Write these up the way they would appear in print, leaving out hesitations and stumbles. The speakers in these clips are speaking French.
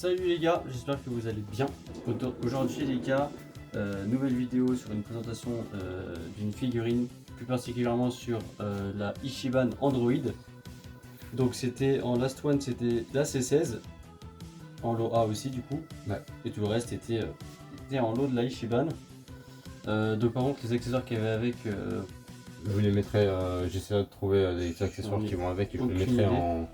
Salut les gars, j'espère que vous allez bien. Aujourd'hui les gars, nouvelle vidéo sur une présentation d'une figurine, plus particulièrement sur la Ichiban Android. Donc c'était en Last One, c'était la C16, en lot A aussi du coup, Ouais. et tout le reste était en lot de la Ichiban. Donc par contre les accessoires qu'il y avait avec, Je vous les mettrai, j'essaierai de trouver des accessoires qui vont avec et je vous les aucune mettrai idée.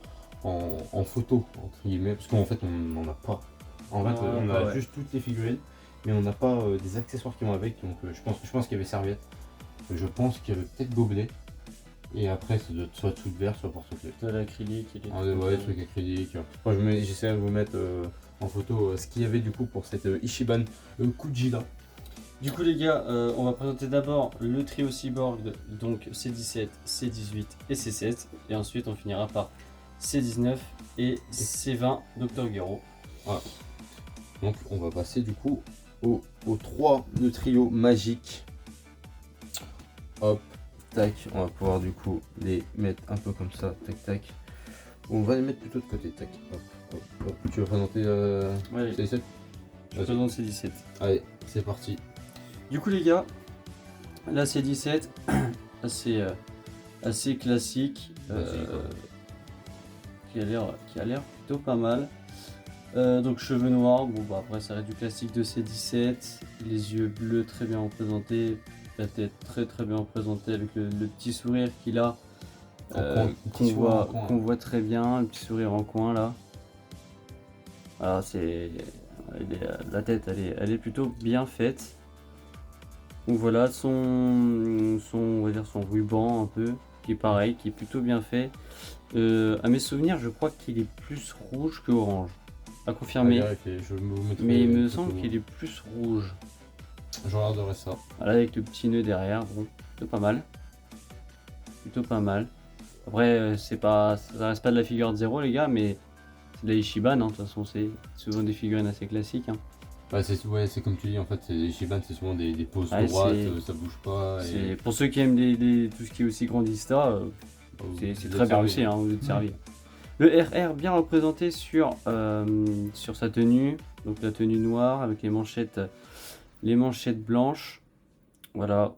en photo, entre guillemets, parce qu'en fait on n'en a pas. En fait Non, on pas, a ouais. juste toutes les figurines, mais on n'a pas des accessoires qui vont avec, donc je pense qu'il y avait serviette, je pense qu'il y avait peut-être gobelet, et après ça doit être soit tout vert, soit porte-clés. De l'acrylique et des Ouais, des trucs acryliques. Moi j'essaierai de vous mettre en photo ce qu'il y avait du coup pour cette Ichiban Kujira. Du coup les gars, on va présenter d'abord le trio Cyborg, donc C17, C18 et C16, et ensuite on finira par C19 et C20 Dr Gero. Voilà. Donc on va passer du coup aux 3 de trio magique. Hop, tac, on va pouvoir du coup les mettre un peu comme ça, tac tac. On va les mettre plutôt de côté, tac, hop, hop, hop. Tu veux présenter Ouais, C17? je présente C17. Allez, c'est parti. Du coup les gars, la C17, assez classique, qui a l'air plutôt pas mal. Donc cheveux noirs, bon bah après ça reste du classique de C17, les yeux bleus très bien représentés, la tête très bien représentée avec le petit sourire qu'il a, qu'on voit très bien, le petit sourire en coin là. Alors la tête elle est plutôt bien faite. Donc voilà on va dire son ruban un peu, qui est pareil, qui est plutôt bien fait. À mes souvenirs je crois qu'il est plus rouge que orange. À confirmer, mais il me semble qu'il est plus rouge. Je regarderai ça. Voilà, avec le petit nœud derrière, bon, plutôt pas mal. Plutôt pas mal. Après, ça reste pas de la figure de 0 les gars, mais c'est de la Ichiban, hein, de toute façon c'est souvent des figurines assez classiques. Hein. Bah, c'est comme tu dis, en fait, les Ichiban c'est souvent des poses Ouais, droites, ça bouge pas. Et... Pour ceux qui aiment tout ce qui est aussi grandista, c'est très bien aussi, hein, vous êtes servi. Le RR bien représenté sur sa tenue, donc la tenue noire avec les manchettes blanches, voilà,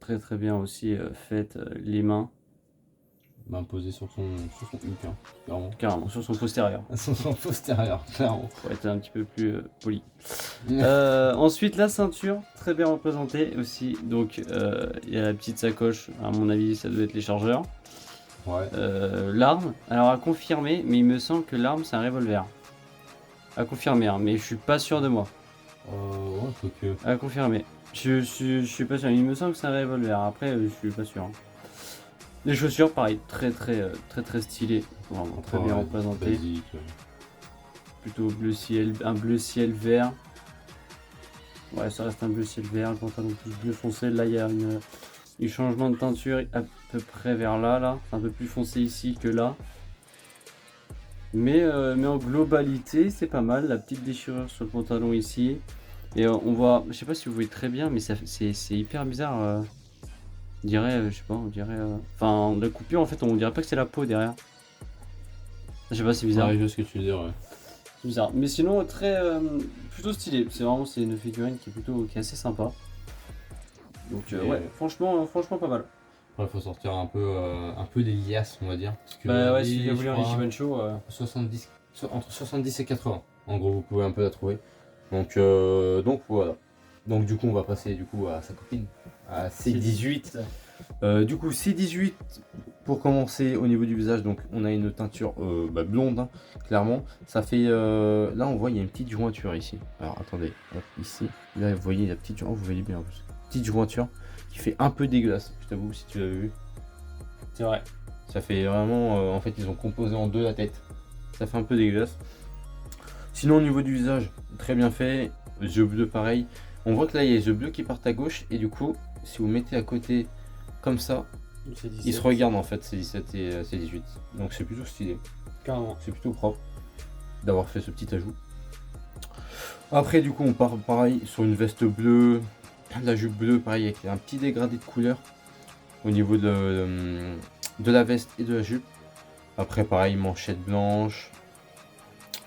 très bien aussi faites les mains. Bah, posé sur son hook, hein, clairement. Carrément, sur son postérieur. Sur son postérieur, clairement. Pour être un petit peu plus poli. Ensuite, la ceinture, très bien représentée aussi. Donc, il y a la petite sacoche, à mon avis, ça doit être les chargeurs. Ouais. L'arme, alors à confirmer, mais il me semble que l'arme c'est un revolver. À confirmer, hein, mais je suis pas sûr de moi. Ouais, faut que... À confirmer. Je suis pas sûr, il me semble que c'est un revolver. Après, je suis pas sûr. Hein. Les chaussures, pareil, très stylé, vraiment très bien représenté. Basique. Plutôt bleu ciel, un bleu ciel vert. Ouais, ça reste un bleu ciel vert. Le pantalon plus bleu foncé. Là, il y a un changement de teinture à peu près vers là. C'est un peu plus foncé ici que là. Mais en globalité, c'est pas mal. La petite déchirure sur le pantalon ici. Et on voit, je sais pas si vous voyez très bien, mais c'est hyper bizarre. On dirait, je sais pas, on dirait. Enfin, la coupure en fait, on dirait pas que c'est la peau derrière. Je sais pas, c'est bizarre. Ouais, je vois ce que tu veux dire, ouais. C'est bizarre. Mais sinon, plutôt stylé. C'est une figurine qui est assez sympa. Donc, ouais, franchement pas mal. Après, faut sortir un peu des liasses, on va dire. Parce que Bah ouais, si vous voulez un Ichiban Show. 70, entre 70 et 80. En gros, vous pouvez un peu la trouver. Donc voilà. Donc du coup, on va passer du coup à sa copine, à C18. Du coup, C18, pour commencer au niveau du visage, donc on a une teinture blonde, hein, clairement. Ça fait, là on voit il y a une petite jointure ici. Alors attendez, hop, ici, là vous voyez la petite jointure, vous voyez bien, petite jointure qui fait un peu dégueulasse. Je t'avoue, si tu l'avais vu. C'est vrai. Ça fait vraiment, en fait ils ont composé en deux la tête. Ça fait un peu dégueulasse. Sinon au niveau du visage, très bien fait. Yeux bleus pareil. On voit que là il y a les yeux bleus qui partent à gauche et du coup si vous mettez à côté comme ça, ils se regardent en fait, C17 et C18. Donc c'est plutôt stylé. Carrément. C'est plutôt propre d'avoir fait ce petit ajout. Après du coup on part pareil sur une veste bleue, la jupe bleue pareil avec un petit dégradé de couleur au niveau de la veste et de la jupe. Après pareil manchette blanche,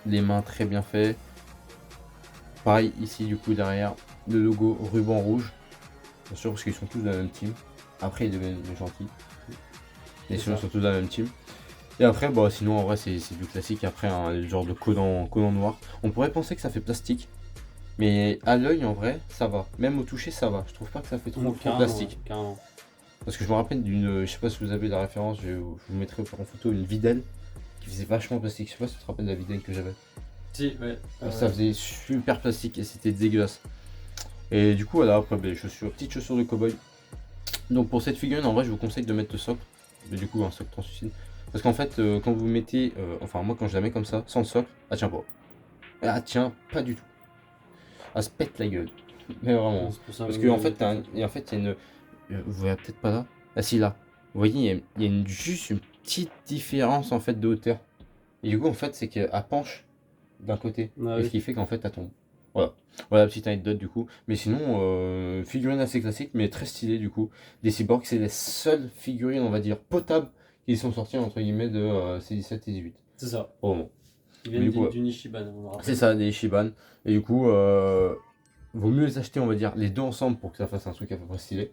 Les mains très bien fait. Pareil ici du coup derrière le logo ruban rouge. Bien sûr parce qu'ils sont tous de la même team. Après ils deviennent gentils. Et sinon ils sont tous de la même team. Et après bah sinon en vrai c'est du classique. Après le genre de collant noir. On pourrait penser que ça fait plastique. Mais à l'œil en vrai ça va. Même au toucher ça va. Je trouve pas que ça fait trop plastique. Ouais, carrément. Parce que je me rappelle d'une. Je sais pas si vous avez la référence, je vous mettrai en photo une Videl qui faisait vachement plastique. Je sais pas si tu te rappelles de la Videl que j'avais. Si, ouais. Ça faisait super plastique et c'était dégueulasse. Et du coup, voilà, après, les chaussures, petites chaussures de cowboy. Donc pour cette figurine, en vrai, je vous conseille de mettre le socle. Mais du coup, un socle translucide. Parce qu'en fait, quand vous mettez. Enfin, moi, quand je la mets comme ça, sans le socle, elle tient pas. Elle tient pas du tout. Elle se pète la gueule. Mais vraiment. Parce qu'en fait, il y a une. Vous voyez peut-être pas là. Ah si, là. Vous voyez, il y a juste une petite différence en fait de hauteur. Et du coup, en fait, c'est qu'elle penche d'un côté. Ah, Et oui. ce qui fait qu'en fait, elle tombe. Voilà. Voilà, petite anecdote du coup. Mais sinon, figurine assez classique, mais très stylée du coup. Des cyborgs, c'est les seules figurines, on va dire, potables qui sont sorties entre guillemets de C17 et 18. C'est ça. Au moment. Ils Mais viennent du coup, du Nishiban, on le rappelle. c'est ça, des Ishiban. Et du coup, vaut mieux les acheter, on va dire, les deux ensemble pour que ça fasse un truc à peu près stylé.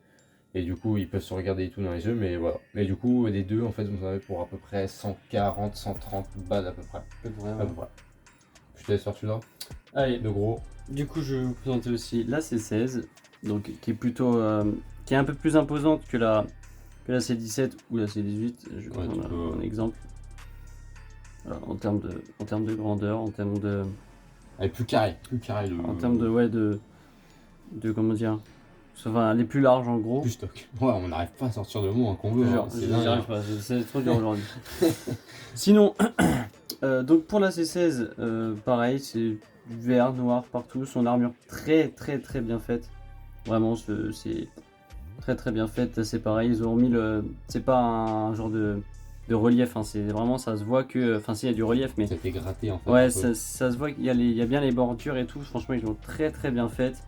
Et du coup, ils peuvent se regarder et tout dans les yeux, mais voilà. Mais du coup, les deux, en fait, vous en avez pour à peu près 140, 130 balles à peu près. À peu près. Je te laisse faire celui-là. Allez, De gros. du coup, je vais vous présenter aussi la C16, donc qui est plutôt, qui est un peu plus imposante que la C17 ou la C18. Je vais Ouais, tu prendre peux- un exemple. Voilà, en termes de grandeur, en termes de, Elle est plus carré. en termes de, ouais, de comment dire, enfin, les plus larges en gros. Plus stock. Ouais, on n'arrive pas à sortir de mots hein, qu'on veut. Genre, Hein. j'y C'est dingue, arrive hein. pas, c'est trop dur aujourd'hui. Sinon, donc pour la C16, pareil, c'est vert, noir partout, son armure très très très bien faite. Vraiment, c'est très très bien faite, c'est pareil, ils ont mis le... C'est pas un genre de relief, hein, c'est vraiment, ça se voit que... Enfin si, il y a du relief, mais... Ça fait gratter en fait. Ouais, un peu. ça se voit qu'il y a, il y a bien les bordures et tout, franchement ils l'ont très très bien faite.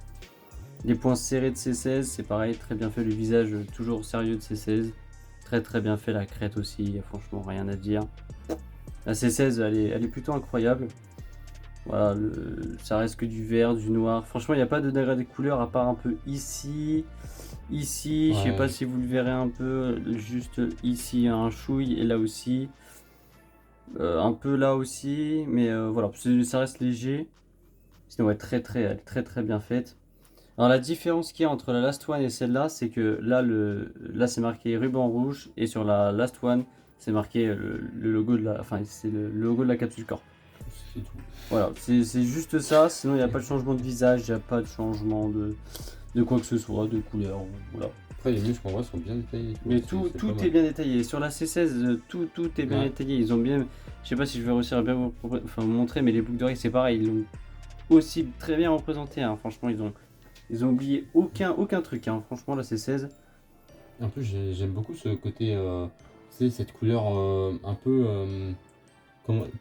Les points serrés de C16, c'est pareil, très bien fait, le visage toujours sérieux de C16. Très très bien fait, la crête aussi, il y a franchement rien à dire. La C16, elle est plutôt incroyable. Voilà, ça reste que du vert, du noir. Franchement, il n'y a pas de dégradé de couleur à part un peu ici. Ici, je sais Ouais. pas si vous le verrez un peu, juste ici un chouille et là aussi. Un peu là aussi, mais voilà, ça reste léger. Sinon, ouais, elle est très très bien faite. Alors la différence qu'il y a entre la Last One et celle-là, c'est que là, là c'est marqué ruban rouge et sur la Last One, c'est marqué le logo de la, enfin c'est le logo de la capsule corps. C'est tout. Voilà, c'est juste ça. Sinon il n'y a pas de changement de visage, il n'y a pas de changement de quoi que ce soit, de couleur. Voilà. Après, les muscles en vrai sont bien détaillés. Mais C'est tout pas mal. est bien détaillé. Sur la C16, tout est bien Ouais. détaillé. Ils ont bien, je sais pas si je vais réussir à bien vous montrer, mais les boucles d'oreilles c'est pareil. Ils l'ont aussi très bien représenté. Hein. Franchement, ils ont oublié aucun truc, hein. Franchement, la C16. En plus, j'aime beaucoup ce côté, tu sais, cette couleur un peu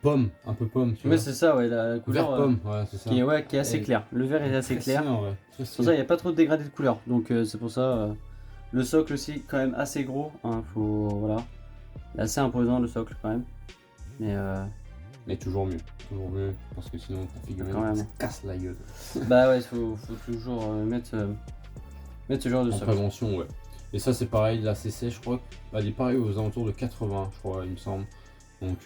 pomme, un peu pomme, tu Ouais, vois. c'est ça, ouais, la couleur Vert pomme, ouais, c'est ça. qui est assez Et claire. Le vert est assez très clair. stylé, en vrai. Très C'est pour ça, il stylé. n'y a pas trop de dégradé de couleur. Donc, c'est pour ça. Le socle aussi, quand même assez gros. Hein, voilà. Il est assez imposant le socle, quand même. Mais, Mais toujours mieux, parce que sinon ta figurine Quand même. se casse la gueule. bah ouais, faut toujours mettre ce genre de En socle. prévention, ouais. Et ça, c'est pareil, la CC, je crois, elle est pareil aux alentours de 80, je crois, il me semble. Donc,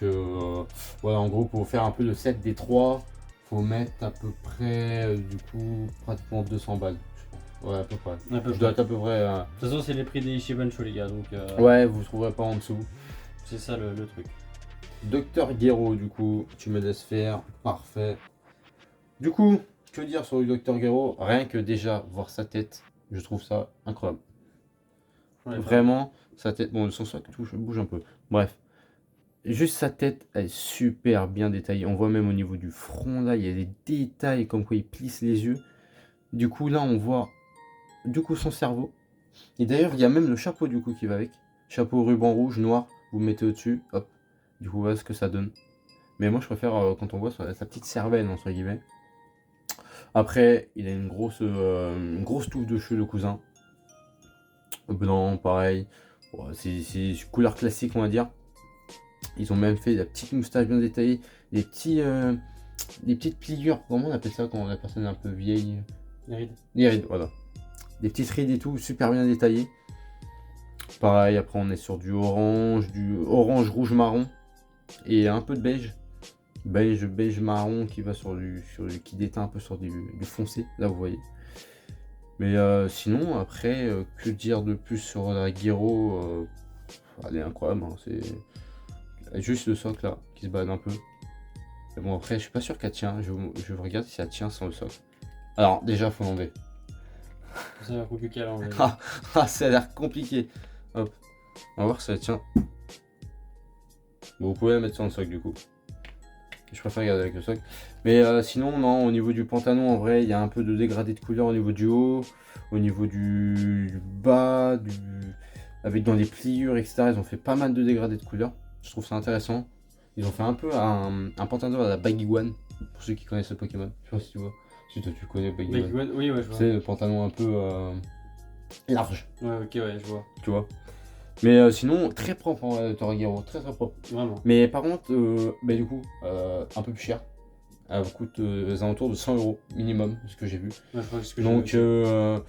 voilà, en gros, pour faire un peu le set des trois, faut mettre à peu près, du coup, pratiquement 200 balles. Je crois. Ouais, à peu près. À peu Je dois près. être à peu près. De toute façon, c'est les prix des Ichiban Show, les gars. Donc, Ouais, vous trouverez pas en dessous. c'est ça le truc. Docteur Gero, du coup, tu me laisses faire. Parfait. Du coup, que dire sur le Docteur Gero? Rien que déjà voir sa tête, je trouve ça incroyable. Ouais, Vraiment, sa tête. Bon, son sac bouge un peu. Bref. Juste sa tête, elle est super bien détaillée. On voit même au niveau du front, là, il y a des détails comme quoi il plisse les yeux. Du coup, là, on voit du coup son cerveau. Et d'ailleurs, il y a même le chapeau du coup qui va avec. Chapeau ruban rouge, noir. Vous le mettez au-dessus. Hop. Du coup, voilà ce que ça donne. Mais moi, je préfère quand on voit sa petite cervelle, entre guillemets. Après, il a une grosse touffe de cheveux, le cousin. Blanc, pareil. Ouais, c'est une couleur classique, on va dire. Ils ont même fait la petite moustache bien détaillée, des petits, des petites pliures, comment on appelle ça quand la personne est un peu vieille? Les rides. Des rides, voilà. Des petites rides et tout, super bien détaillées. Pareil, après on est sur du orange, rouge, marron et un peu de beige. Beige marron qui va qui déteint un peu sur du foncé, là vous voyez. Mais sinon, après, que dire de plus sur la Giro, elle est incroyable, hein, c'est juste le socle là qui se balade un peu. Mais bon, après, je suis pas sûr qu'elle tient. Je regarde si elle tient sans le socle. Alors, déjà, faut l'enlever. Ça a l'air compliqué à l'enlever. Ça a l'air compliqué. Hop, on va voir si elle tient. Bon, vous pouvez la mettre sur le socle du coup. Je préfère garder avec le socle. Mais sinon, non, au niveau du pantalon, en vrai, il y a un peu de dégradé de couleur au niveau du haut, au niveau du bas, avec dans les pliures, etc. Ils ont fait pas mal de dégradés de couleur. Je trouve ça intéressant. Ils ont fait un peu un pantalon à la Baggy One, pour ceux qui connaissent le Pokémon. Je sais pas si tu vois. Si toi tu connais Baggy One. Oui, ouais, je vois. C'est le pantalon un peu large. Ouais, ok, ouais, je vois. Tu vois. Mais sinon, très propre en vrai, Toragiro, très propre. Vraiment. Mais par contre, du coup, un peu plus cher. Elle coûte aux alentours de 100 € minimum, ce que j'ai vu. Ouais, je crois que c'est ce que Donc, j'ai vu.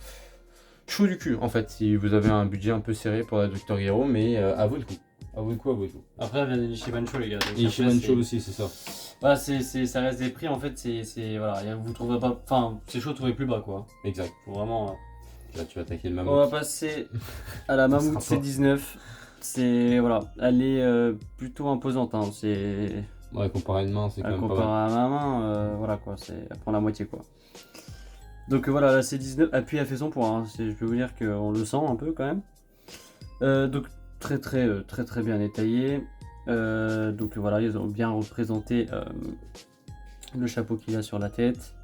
chaud du cul en fait, si vous avez un budget un peu serré pour la Dr. Gero, mais à vous le coup. À vous le coup, à vous le coup. Après, il y a des Ichiban Show, les gars. Donc Et après, Ichiban Show aussi, c'est ça. Voilà, ça reste des prix, en fait, voilà, vous trouverez pas. Enfin, c'est chaud de trouver plus bas, quoi. Exact. Faut vraiment. Là, tu vas attaquer le On mammouth. va passer à la Mammouth sera pas. C19. Voilà, elle est plutôt imposante, hein. Ouais, comparé à une main, c'est quand même pas Comparé mal. à ma main, voilà quoi, elle prend la moitié quoi. Donc voilà, la C19, puis elle fait son point, hein. Je peux vous dire qu'on le sent un peu quand même. Donc très bien détaillé. Donc voilà, ils ont bien représenté le chapeau qu'il a sur la tête,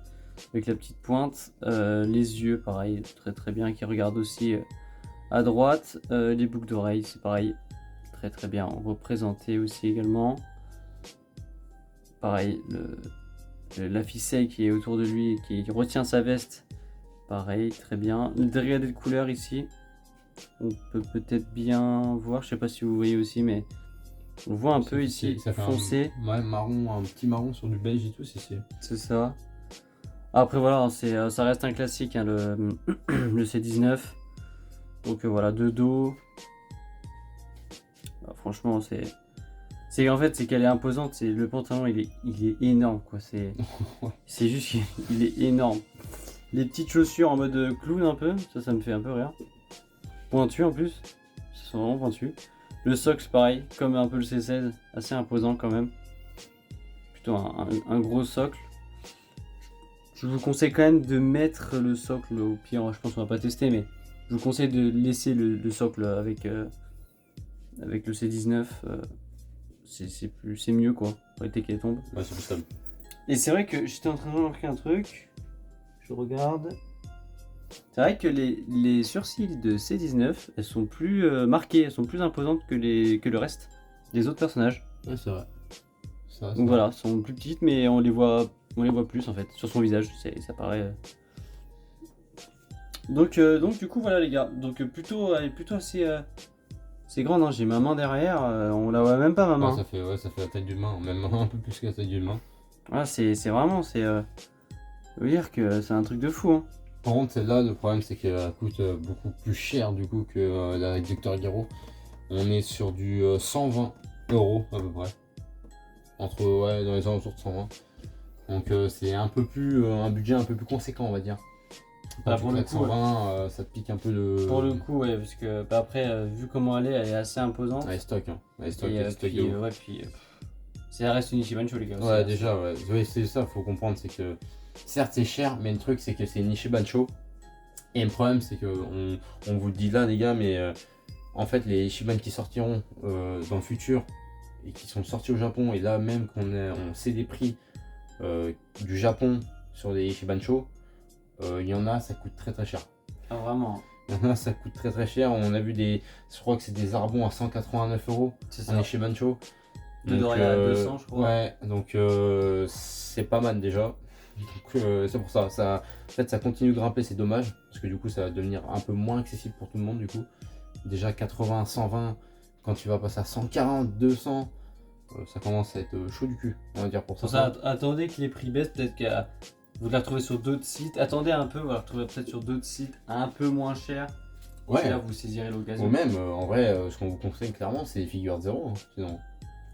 avec la petite pointe. Les yeux, pareil, très bien, qui regardent aussi à droite. Les boucles d'oreilles, c'est pareil, très bien représenté aussi également. Pareil, la ficelle qui est autour de lui et qui retient sa veste, pareil, très bien. Le dégradé de couleur ici, on peut peut-être bien voir, je sais pas si vous voyez aussi, mais on voit un peu ici, ça fait foncé. Ouais, marron, un petit marron sur du beige et tout, c'est ça. Après voilà, ça reste un classique, hein, le C19. Donc voilà, de dos. Bah, franchement, en fait, c'est qu'elle est imposante. Le pantalon, il est énorme, quoi. C'est juste qu'il est énorme. Les petites chaussures en mode clown un peu, ça me fait un peu rire. Pointu en plus, ça sont vraiment pointus. Le socle, pareil, comme un peu le C16, assez imposant quand même. Plutôt un gros socle. Je vous conseille quand même de mettre le socle au pire. Je pense qu'on va pas tester, mais je vous conseille de laisser le socle avec le C19. C'est mieux quoi, pour éviter qu'elle tombe. Ouais, c'est plus stable. Et c'est vrai que j'étais en train de remarquer un truc. Je regarde. C'est vrai que les sourcils de C19, elles sont plus marquées, elles sont plus imposantes que le reste des autres personnages. Ouais, c'est vrai. Donc voilà, elles sont plus petites, mais on les voit plus en fait sur son visage. Ça paraît. Donc du coup voilà les gars. Donc elle est plutôt assez. C'est grande, hein. J'ai ma main derrière, on la voit même pas ma main. Ça fait la taille d'une main, même un peu plus que la taille d'une main. Ah, c'est vraiment, je veux dire que c'est un truc de fou, hein. Par contre, celle-là, le problème c'est qu'elle coûte beaucoup plus cher du coup que la Dr. Gero. On est sur du 120 € à peu près. Dans les alentours de 120. Donc c'est un budget un peu plus conséquent, on va dire. Pour le coup, 120, ça te pique un peu le. Pour le coup, ouais, parce que après, vu comment elle est assez imposante. Elle est stock, hein. Elle est stock, ça reste une Ichiban Show, les gars. Ouais, déjà, ouais. Oui, c'est ça, faut comprendre, c'est que certes c'est cher, mais le truc c'est que c'est une Ichiban Show. Et le problème c'est que on vous le dit là, les gars, mais en fait, les Ichiban qui sortiront dans le futur et qui sont sortis au Japon, et là même on sait des prix du Japon sur les Ichiban Show, il y en a, ça coûte très cher. Ah, vraiment? Il y en a, ça coûte très cher. On a vu je crois que c'est des Arbons à 189 €. C'est ça. En Ichiban Show. Donc, à 200, je crois. Ouais, donc c'est pas mal déjà. Donc c'est pour ça. En fait, ça continue de grimper, c'est dommage. Parce que du coup, ça va devenir un peu moins accessible pour tout le monde. Du coup, déjà 80, 120, quand tu vas passer à 140, 200, ça commence à être chaud du cul, on va dire pour Pour ça. ça, attendez que les prix baissent, peut-être que vous la retrouvez sur d'autres sites. Attendez un peu, vous la retrouvez peut-être sur d'autres sites un peu moins chers. Et Ouais. là, vous saisirez l'occasion. Ou même, en vrai, ce qu'on vous conseille clairement, c'est les figures de 0. Sinon,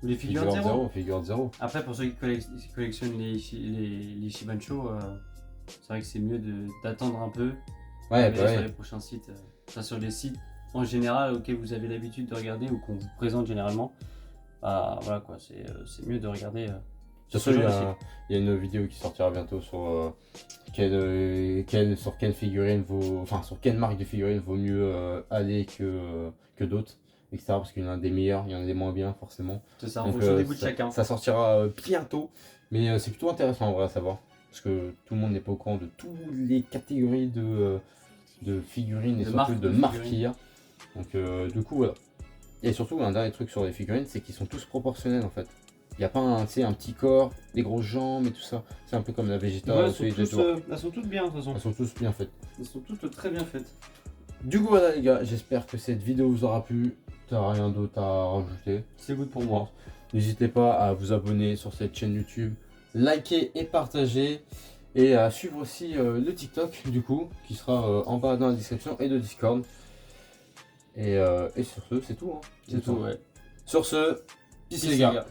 Les figures de zéro. Figures de 0. Après, pour ceux qui collectionnent les Shibancho, c'est vrai que c'est mieux d'attendre un peu. Ouais, Mais bah sur ouais. les prochains sites, enfin, sur les sites en général auxquels vous avez l'habitude de regarder ou qu'on vous présente généralement, bah voilà quoi, c'est mieux de regarder. Sur ce ce, il y, genre de a- il y a une vidéo qui sortira bientôt sur sur quelle figurine vaut, enfin sur quelle marque de figurine vaut mieux aller que d'autres, etc. Parce qu'il y en a des meilleurs, il y en a des moins bien forcément. C'est ça, en Donc, fonction des goûts de ça, chacun. ça sortira bientôt, mais c'est plutôt intéressant en vrai à savoir, parce que tout le monde n'est pas au courant de toutes les catégories de figurines et De surtout marques de de marques figurines. qu'il y a. Donc du coup voilà. Et surtout un dernier truc sur les figurines, c'est qu'ils sont tous proportionnels en fait. Il n'y a pas un petit corps, des grosses jambes et tout ça. C'est un peu comme la Vegeta Ouais, ou celui de Thor. elles sont toutes bien de toute façon. Elles sont tous bien faites. Elles sont toutes très bien faites. Du coup voilà les gars, j'espère que cette vidéo vous aura plu. T'as rien d'autre à rajouter. C'est good pour moi. N'hésitez pas à vous abonner sur cette chaîne YouTube, liker et partager. Et à suivre aussi le TikTok du coup, qui sera en bas dans la description, et le Discord. Et sur ce, c'est tout. Hein. C'est tout, ouais. Sur ce, peace Peace, les gars.